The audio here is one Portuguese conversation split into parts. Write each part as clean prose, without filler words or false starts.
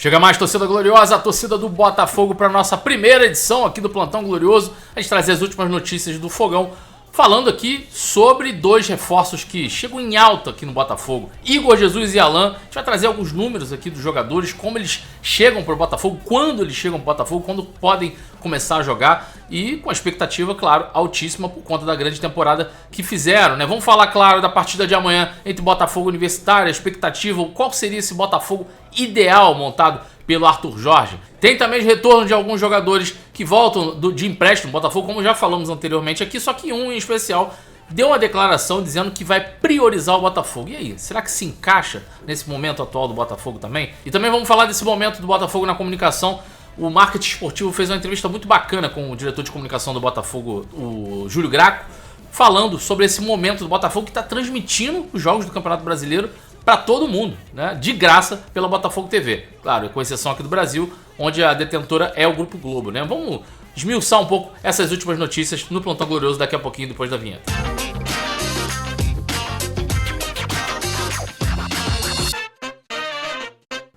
Chega mais, torcida gloriosa, a torcida do Botafogo para nossa primeira edição aqui do Plantão Glorioso. A gente traz as últimas notícias do Fogão, falando aqui sobre dois reforços que chegam em alta aqui no Botafogo. Igor Jesus e Alan. A gente vai trazer alguns números aqui dos jogadores, como eles chegam para o Botafogo, quando eles chegam para o Botafogo, quando podem começar a jogar e com a expectativa, claro, altíssima por conta da grande temporada que fizeram, né? Vamos falar, claro, da partida de amanhã entre Botafogo e Universitário, a expectativa, qual seria esse Botafogo ideal montado pelo Arthur Jorge. Tem também retorno de alguns jogadores que voltam de empréstimo do Botafogo, como já falamos anteriormente aqui, só que um em especial deu uma declaração dizendo que vai priorizar o Botafogo. E aí, será que se encaixa nesse momento atual do Botafogo também? E também vamos falar desse momento do Botafogo na comunicação. O marketing esportivo fez uma entrevista muito bacana com o diretor de comunicação do Botafogo, o Júlio Graco, falando sobre esse momento do Botafogo que está transmitindo os jogos do Campeonato Brasileiro para todo mundo, né? De graça pela Botafogo TV. Claro, com exceção aqui do Brasil, onde a detentora é o Grupo Globo, né? Vamos esmiuçar um pouco essas últimas notícias no Plantão Glorioso daqui a pouquinho, depois da vinheta.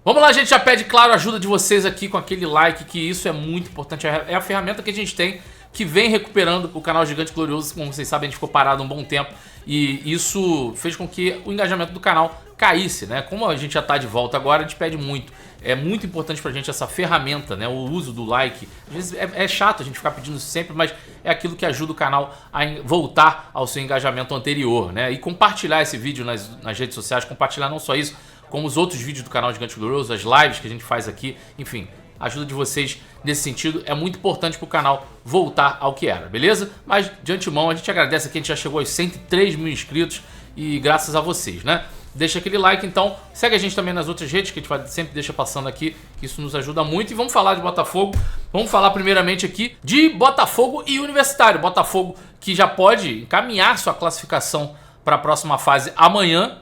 Vamos lá, a gente já pede, claro, a ajuda de vocês aqui com aquele like, que isso é muito importante. É a ferramenta que a gente tem, que vem recuperando o canal Gigante Glorioso. Como vocês sabem, a gente ficou parado um bom tempo e isso fez com que o engajamento do canal caísse, né? Como a gente já tá de volta agora, a gente pede muito. É muito importante pra gente essa ferramenta, né? O uso do like. Às vezes é chato a gente ficar pedindo isso sempre, mas é aquilo que ajuda o canal a voltar ao seu engajamento anterior, né? E compartilhar esse vídeo nas redes sociais, compartilhar não só isso, como os outros vídeos do canal Gigante Glorioso, as lives que a gente faz aqui, enfim. A ajuda de vocês nesse sentido é muito importante para o canal voltar ao que era, beleza? Mas de antemão a gente agradece aqui, a gente já chegou aos 103 mil inscritos e graças a vocês, né? Deixa aquele like então, segue a gente também nas outras redes que a gente sempre deixa passando aqui, que isso nos ajuda muito. E vamos falar de Botafogo, vamos falar primeiramente aqui de Botafogo e Universitário. Botafogo que já pode encaminhar sua classificação para a próxima fase amanhã.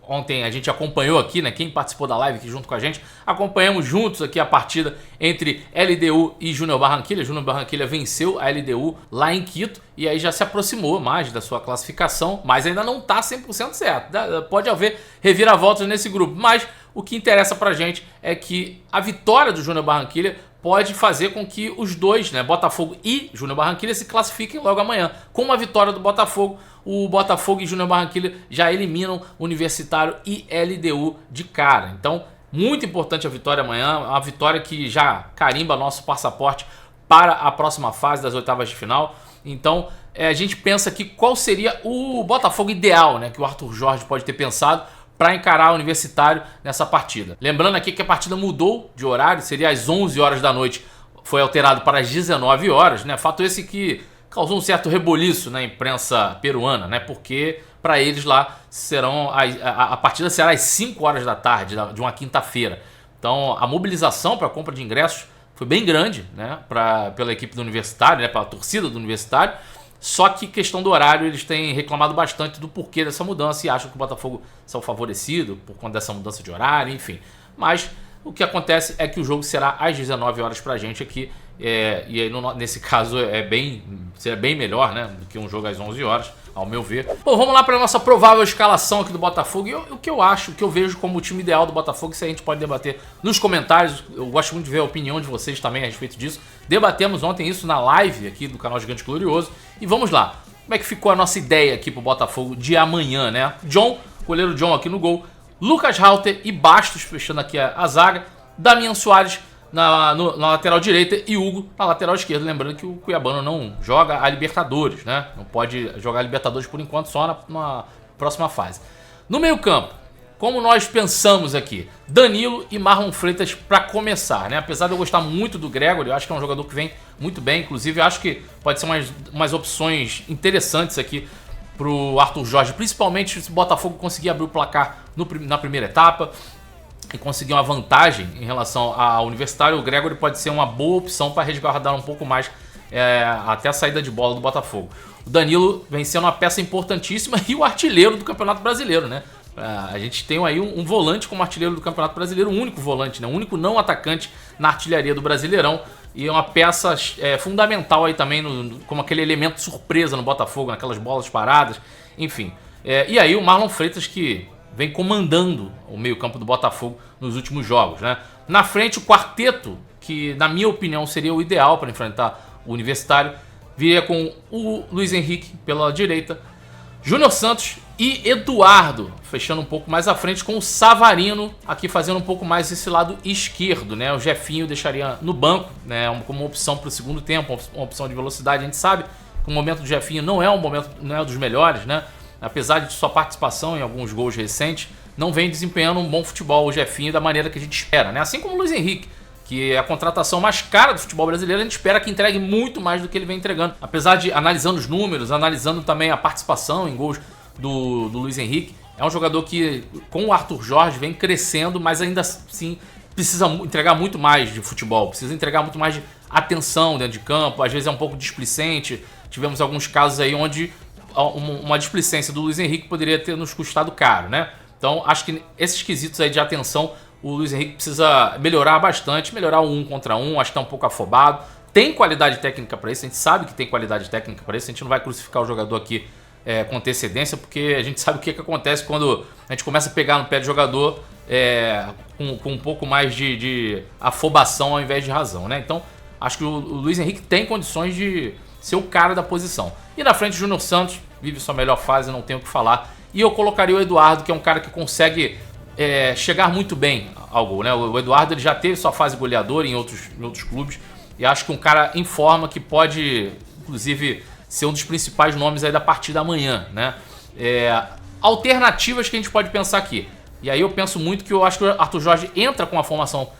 Ontem a gente acompanhou aqui, né? Quem participou da live aqui junto com a gente, acompanhamos juntos aqui a partida entre LDU e Júnior Barranquilla. Júnior Barranquilla venceu a LDU lá em Quito e aí já se aproximou mais da sua classificação, mas ainda não está 100% certo. Pode haver reviravoltas nesse grupo, mas o que interessa pra gente é que a vitória do Júnior Barranquilla pode fazer com que os dois, né, Botafogo e Júnior Barranquilla, se classifiquem logo amanhã. Com uma vitória do Botafogo, o Botafogo e Júnior Barranquilla já eliminam Universitário e LDU de cara. Então, muito importante a vitória amanhã, uma vitória que já carimba nosso passaporte para a próxima fase das oitavas de final. Então, a gente pensa aqui qual seria o Botafogo ideal, né, que o Arthur Jorge pode ter pensado para encarar o Universitário nessa partida. Lembrando aqui que a partida mudou de horário, seria às 11 horas da noite, foi alterado para as 19 horas, né? Fato esse que causou um certo reboliço na imprensa peruana, né? Porque para eles lá a partida será às 5 horas da tarde de uma quinta-feira. Então a mobilização para a compra de ingressos foi bem grande, né? Pela equipe do Universitário, né? Pela torcida do Universitário. Só que questão do horário, eles têm reclamado bastante do porquê dessa mudança e acham que o Botafogo saiu favorecido por conta dessa mudança de horário, enfim. Mas o que acontece é que o jogo será às 19 horas pra gente aqui, e aí nesse caso seria bem melhor, né, do que um jogo às 11 horas, ao meu ver. Bom, vamos lá para a nossa provável escalação aqui do Botafogo. E o que eu acho, o que eu vejo como o time ideal do Botafogo, isso a gente pode debater nos comentários. Eu gosto muito de ver a opinião de vocês também a respeito disso. Debatemos ontem isso na live aqui do canal Gigante Glorioso. E vamos lá. Como é que ficou a nossa ideia aqui pro Botafogo de amanhã, né? Goleiro John aqui no gol. Lucas Halter e Bastos fechando aqui a zaga. Damian Soares na lateral direita e Hugo na lateral esquerda. Lembrando que o Cuiabano não joga a Libertadores, né? Não pode jogar a Libertadores por enquanto, só na próxima fase. No meio campo, como nós pensamos aqui, Danilo e Marlon Freitas para começar, né? Apesar de eu gostar muito do Gregory, eu acho que é um jogador que vem muito bem. Inclusive, eu acho que pode ser umas opções interessantes aqui pro Arthur Jorge, principalmente se o Botafogo conseguir abrir o placar na primeira etapa e conseguir uma vantagem em relação ao Universitário. O Gregory pode ser uma boa opção para resguardar um pouco mais até a saída de bola do Botafogo. O Danilo vem sendo uma peça importantíssima e o artilheiro do Campeonato Brasileiro, né? A gente tem aí um volante como artilheiro do Campeonato Brasileiro, um único volante, né? Um único não atacante na artilharia do Brasileirão. E é uma peça fundamental aí também, como aquele elemento surpresa no Botafogo, naquelas bolas paradas, enfim. E aí o Marlon Freitas, que vem comandando o meio-campo do Botafogo nos últimos jogos, né? Na frente, o quarteto, que na minha opinião seria o ideal para enfrentar o Universitário, viria com o Luiz Henrique pela direita, Júnior Santos e Eduardo, fechando um pouco mais à frente com o Savarino, aqui fazendo um pouco mais esse lado esquerdo, né? O Jefinho deixaria no banco, né? Como uma opção para o segundo tempo, uma opção de velocidade. A gente sabe que o momento do Jefinho não é um dos melhores, né? Apesar de sua participação em alguns gols recentes, não vem desempenhando um bom futebol o Jefinho da maneira que a gente espera, né? Assim como o Luiz Henrique, que é a contratação mais cara do futebol brasileiro, a gente espera que entregue muito mais do que ele vem entregando. Apesar de, analisando os números, analisando também a participação em gols do Luiz Henrique, é um jogador que, com o Arthur Jorge, vem crescendo, mas ainda assim precisa entregar muito mais de futebol, precisa entregar muito mais de atenção dentro de campo, às vezes é um pouco displicente. Tivemos alguns casos aí onde uma displicência do Luiz Henrique poderia ter nos custado caro, né? Então, acho que esses quesitos aí de atenção, o Luiz Henrique precisa melhorar bastante, melhorar o 1 contra 1, acho que tá um pouco afobado. Tem qualidade técnica para isso, a gente sabe que tem qualidade técnica para isso, a gente não vai crucificar o jogador aqui com antecedência, porque a gente sabe o que acontece quando a gente começa a pegar no pé de jogador com um pouco mais de afobação ao invés de razão, né? Então, acho que o Luiz Henrique tem condições de ser o cara da posição. E na frente o Júnior Santos vive sua melhor fase, não tenho o que falar. E eu colocaria o Eduardo, que é um cara que consegue chegar muito bem ao gol, né? O Eduardo ele já teve sua fase goleadora em outros clubes, e acho que um cara em forma que pode, inclusive, ser um dos principais nomes aí da partida amanhã, né? Alternativas que a gente pode pensar aqui. E aí eu penso muito que eu acho que o Arthur Jorge entra com a formação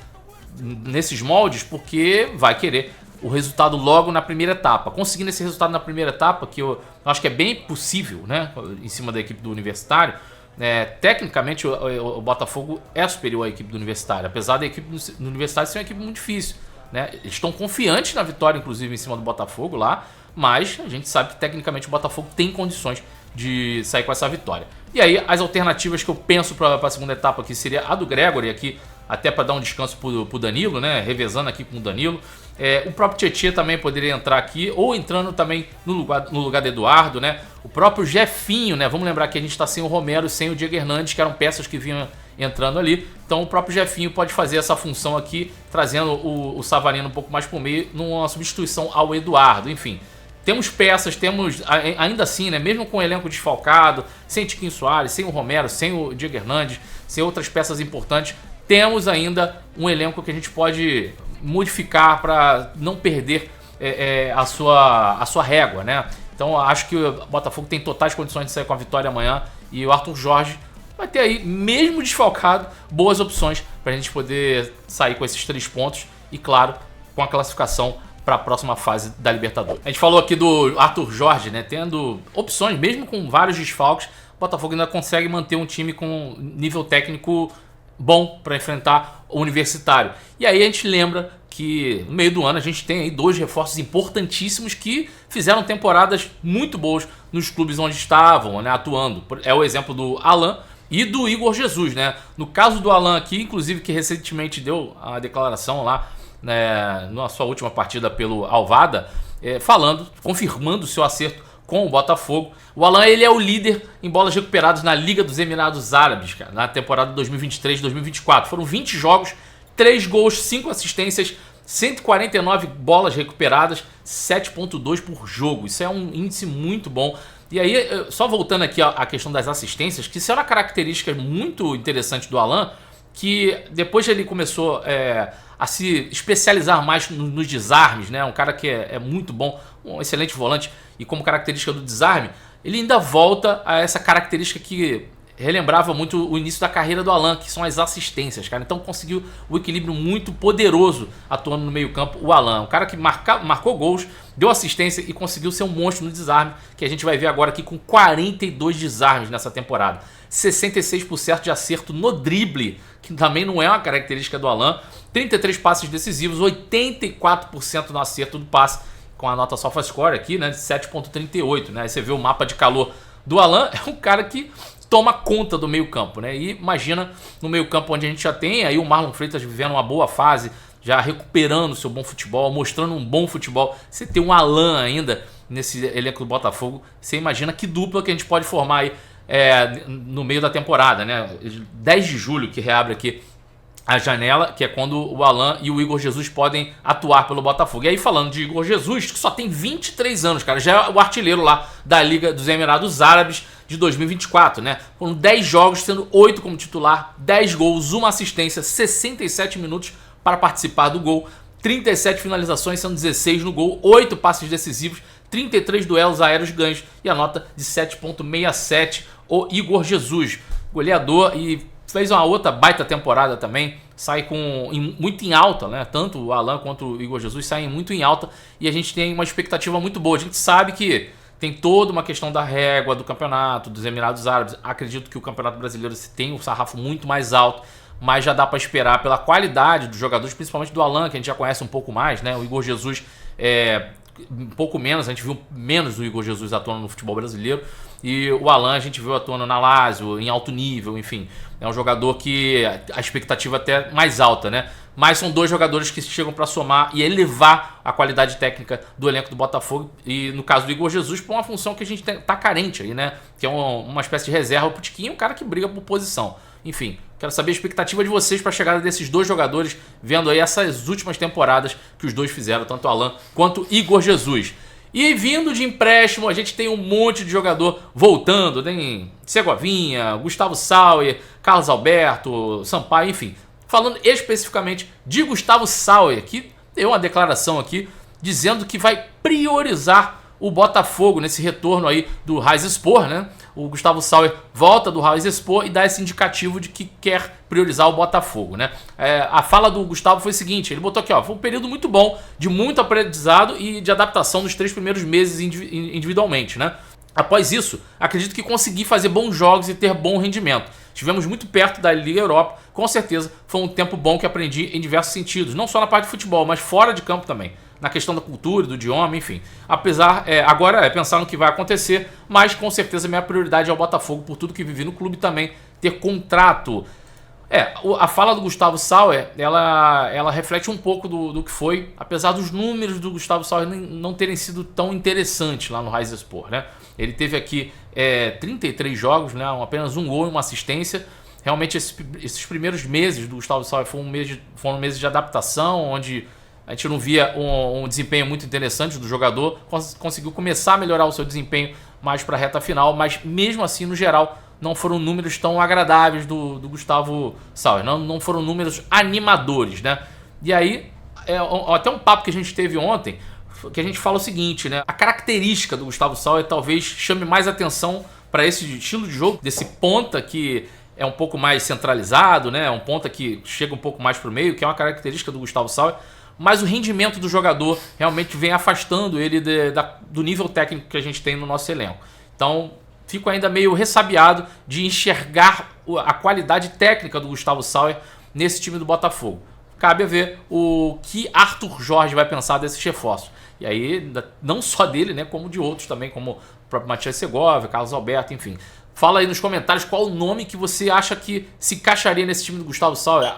nesses moldes porque vai querer o resultado logo na primeira etapa. Conseguindo esse resultado na primeira etapa, que eu acho que é bem possível, né? Em cima da equipe do Universitário. Tecnicamente o Botafogo é superior à equipe do Universitário, apesar da equipe do Universitário ser uma equipe muito difícil, né? Eles estão confiantes na vitória, inclusive em cima do Botafogo lá, mas a gente sabe que tecnicamente o Botafogo tem condições de sair com essa vitória. E aí as alternativas que eu penso para a segunda etapa aqui seria a do Gregory aqui, até para dar um descanso pro Danilo, né? Revezando aqui com o Danilo. O próprio Tietê também poderia entrar aqui, ou entrando também no lugar do Eduardo, né? O próprio Jefinho, né? Vamos lembrar que a gente está sem o Romero e sem o Diego Hernandes, que eram peças que vinham entrando ali. Então o próprio Jefinho pode fazer essa função aqui, trazendo o Savarino um pouco mais por meio, numa substituição ao Eduardo. Enfim, temos peças, temos ainda assim, né? Mesmo com o elenco desfalcado, sem Tiquinho Soares, sem o Romero, sem o Diego Hernandes, sem outras peças importantes, temos ainda um elenco que a gente pode modificar para não perder a sua régua, né? Então acho que o Botafogo tem totais condições de sair com a vitória amanhã, e o Arthur Jorge vai ter aí, mesmo desfalcado, boas opções para a gente poder sair com esses 3 pontos e, claro, com a classificação para a próxima fase da Libertadores. A gente falou aqui do Arthur Jorge, né? Tendo opções, mesmo com vários desfalques, o Botafogo ainda consegue manter um time com nível técnico bom para enfrentar o Universitário. E aí a gente lembra que no meio do ano a gente tem aí 2 reforços importantíssimos que fizeram temporadas muito boas nos clubes onde estavam, né, atuando. É o exemplo do Alan e do Igor Jesus, né? No caso do Alan aqui, inclusive, que recentemente deu a declaração lá, né, na sua última partida pelo Alvada, confirmando o seu acerto com o Botafogo. O Alan, ele é o líder em bolas recuperadas na Liga dos Emirados Árabes, cara, na temporada 2023-2024. Foram 20 jogos, 3 gols, 5 assistências, 149 bolas recuperadas, 7.2 por jogo. Isso é um índice muito bom. E aí, só voltando aqui à questão das assistências, que isso é uma característica muito interessante do Alan, que depois ele começou a se especializar mais nos desarmes, né? Um cara que é muito bom, um excelente volante, e como característica do desarme, ele ainda volta a essa característica que relembrava muito o início da carreira do Alan, que são as assistências, cara. Então conseguiu o equilíbrio muito poderoso atuando no meio campo, o Alan. Um cara que marcou gols, deu assistência e conseguiu ser um monstro no desarme, que a gente vai ver agora aqui com 42 desarmes nessa temporada. 66% de acerto no drible, que também não é uma característica do Alan. 33 passes decisivos, 84% no acerto do passe, com a nota SofaScore aqui, né, de 7.38, né? Aí você vê o mapa de calor do Alan, é um cara que toma conta do meio-campo, né? E imagina no meio-campo onde a gente já tem aí o Marlon Freitas vivendo uma boa fase, já recuperando seu bom futebol, mostrando um bom futebol. Você tem um Alan ainda nesse elenco do Botafogo, você imagina que dupla que a gente pode formar aí no meio da temporada, né? 10 de julho que reabre aqui a janela, que é quando o Alan e o Igor Jesus podem atuar pelo Botafogo. E aí, falando de Igor Jesus, que só tem 23 anos, cara, já é o artilheiro lá da Liga dos Emirados Árabes de 2024, né? Foram 10 jogos, sendo 8 como titular, 10 gols, 1 assistência, 67 minutos para participar do gol, 37 finalizações, sendo 16 no gol, 8 passes decisivos, 33 duelos aéreos ganhos e a nota de 7,67, o Igor Jesus, goleador, e fez uma outra baita temporada também, sai muito em alta, né? Tanto o Alan quanto o Igor Jesus saem muito em alta e a gente tem uma expectativa muito boa. A gente sabe que tem toda uma questão da régua do campeonato, dos Emirados Árabes. Acredito que o Campeonato Brasileiro tem um sarrafo muito mais alto, mas já dá para esperar pela qualidade dos jogadores, principalmente do Alan, que a gente já conhece um pouco mais, né? O Igor Jesus um pouco menos, a gente viu menos o Igor Jesus atuando no futebol brasileiro, e o Alan a gente viu atuando na Lazio, em alto nível, enfim. É um jogador que a expectativa até mais alta, né? Mas são dois jogadores que chegam para somar e elevar a qualidade técnica do elenco do Botafogo. E no caso do Igor Jesus, por uma função que a gente tá carente aí, né? Que é uma espécie de reserva pro Tiquinho, um cara que briga por posição. Enfim, quero saber a expectativa de vocês para a chegada desses dois jogadores, vendo aí essas últimas temporadas que os dois fizeram, tanto o Alan quanto o Igor Jesus. E vindo de empréstimo, a gente tem um monte de jogador voltando. Tem Segovinha, Gustavo Sauer, Carlos Alberto, Sampaio, enfim. Falando especificamente de Gustavo Sauer, que deu uma declaração aqui dizendo que vai priorizar o Botafogo nesse retorno aí do Rizespor, né? O Gustavo Sauer volta do Rizespor e dá esse indicativo de que quer priorizar o Botafogo, né? A fala do Gustavo foi o seguinte, ele botou aqui, ó, foi um período muito bom, de muito aprendizado e de adaptação nos 3 primeiros meses individualmente, né? Após isso, acredito que consegui fazer bons jogos e ter bom rendimento. Estivemos muito perto da Liga Europa, com certeza foi um tempo bom que aprendi em diversos sentidos, não só na parte de futebol, mas fora de campo também. Na questão da cultura, do idioma, enfim. Apesar, agora é pensar no que vai acontecer, mas com certeza minha prioridade é o Botafogo, por tudo que vivi no clube também, ter contrato. A fala do Gustavo Sauer, ela reflete um pouco do que foi, apesar dos números do Gustavo Sauer não terem sido tão interessantes lá no Rizespor, né? Ele teve aqui 33 jogos, né? Apenas um gol e uma assistência. Realmente esses primeiros meses do Gustavo Sauer foram meses de adaptação, onde a gente não via um desempenho muito interessante do jogador, conseguiu começar a melhorar o seu desempenho mais para a reta final, mas mesmo assim, no geral, não foram números tão agradáveis do Gustavo Sauer, não foram números animadores, né? E aí, até um papo que a gente teve ontem, que a gente fala o seguinte, né? A característica do Gustavo Sauer talvez chame mais atenção para esse estilo de jogo, desse ponta que é um pouco mais centralizado, né? Um ponta que chega um pouco mais para o meio, que é uma característica do Gustavo Sauer, mas o rendimento do jogador realmente vem afastando ele do nível técnico que a gente tem no nosso elenco. Então, fico ainda meio ressabiado de enxergar a qualidade técnica do Gustavo Sauer nesse time do Botafogo. Cabe a ver o que Arthur Jorge vai pensar desses reforços. E aí, não só dele, né, como de outros também, como o próprio Matias Segovia, Carlos Alberto, enfim. Fala aí nos comentários qual o nome que você acha que se encaixaria nesse time do Gustavo Sauer,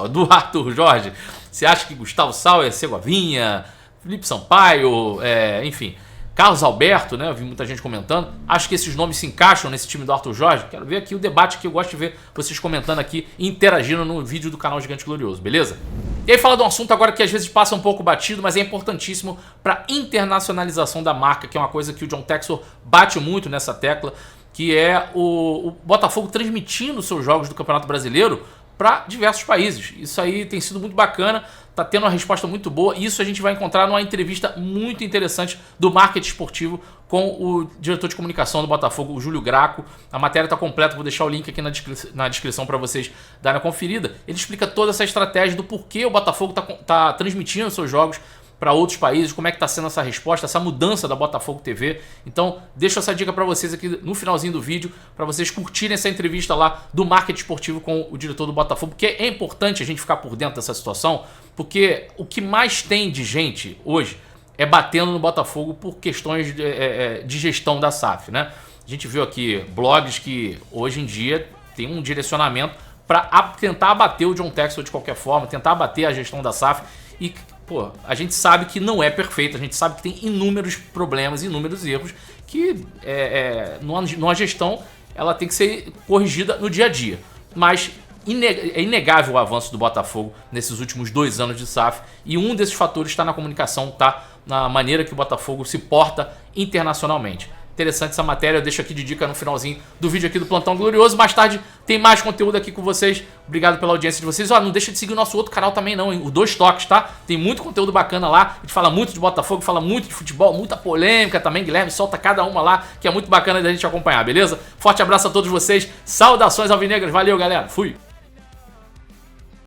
do Arthur Jorge. Você acha que Gustavo Sauer, Segovinha, Felipe Sampaio, enfim, Carlos Alberto, né? Eu vi muita gente comentando. Acho que esses nomes se encaixam nesse time do Arthur Jorge. Quero ver aqui o debate que eu gosto de ver vocês comentando aqui e interagindo no vídeo do canal Gigante Glorioso, beleza? E aí falar de um assunto agora que às vezes passa um pouco batido, mas é importantíssimo para internacionalização da marca, que é uma coisa que o John Textor bate muito nessa tecla, que é o Botafogo transmitindo seus jogos do Campeonato Brasileiro para diversos países. Isso aí tem sido muito bacana, tá tendo uma resposta muito boa, e isso a gente vai encontrar numa entrevista muito interessante do marketing esportivo com o diretor de comunicação do Botafogo, o Júlio Graco. A matéria tá completa, vou deixar o link aqui na descrição para vocês darem a conferida. Ele explica toda essa estratégia do porquê o Botafogo tá transmitindo seus jogos para outros países, como é que está sendo essa resposta, essa mudança da Botafogo TV. Então, deixo essa dica para vocês aqui no finalzinho do vídeo, para vocês curtirem essa entrevista lá do marketing esportivo com o diretor do Botafogo, porque é importante a gente ficar por dentro dessa situação, porque o que mais tem de gente hoje é batendo no Botafogo por questões de gestão da SAF, né? A gente viu aqui blogs que hoje em dia tem um direcionamento para tentar abater o John Textor de qualquer forma, tentar abater a gestão da SAF e... Pô, a gente sabe que não é perfeito, a gente sabe que tem inúmeros problemas, inúmeros erros, que numa gestão ela tem que ser corrigida no dia a dia. Mas é inegável o avanço do Botafogo nesses últimos 2 anos de SAF, e um desses fatores está na comunicação, tá na maneira que o Botafogo se porta internacionalmente. Interessante essa matéria, eu deixo aqui de dica no finalzinho do vídeo aqui do Plantão Glorioso. Mais tarde tem mais conteúdo aqui com vocês. Obrigado pela audiência de vocês. Ó, não deixa de seguir o nosso outro canal também não, hein? O Dois Toques, tá? Tem muito conteúdo bacana lá. A gente fala muito de Botafogo, fala muito de futebol, muita polêmica também. Guilherme solta cada uma lá, que é muito bacana da gente acompanhar, beleza? Forte abraço a todos vocês. Saudações alvinegras. Valeu, galera. Fui!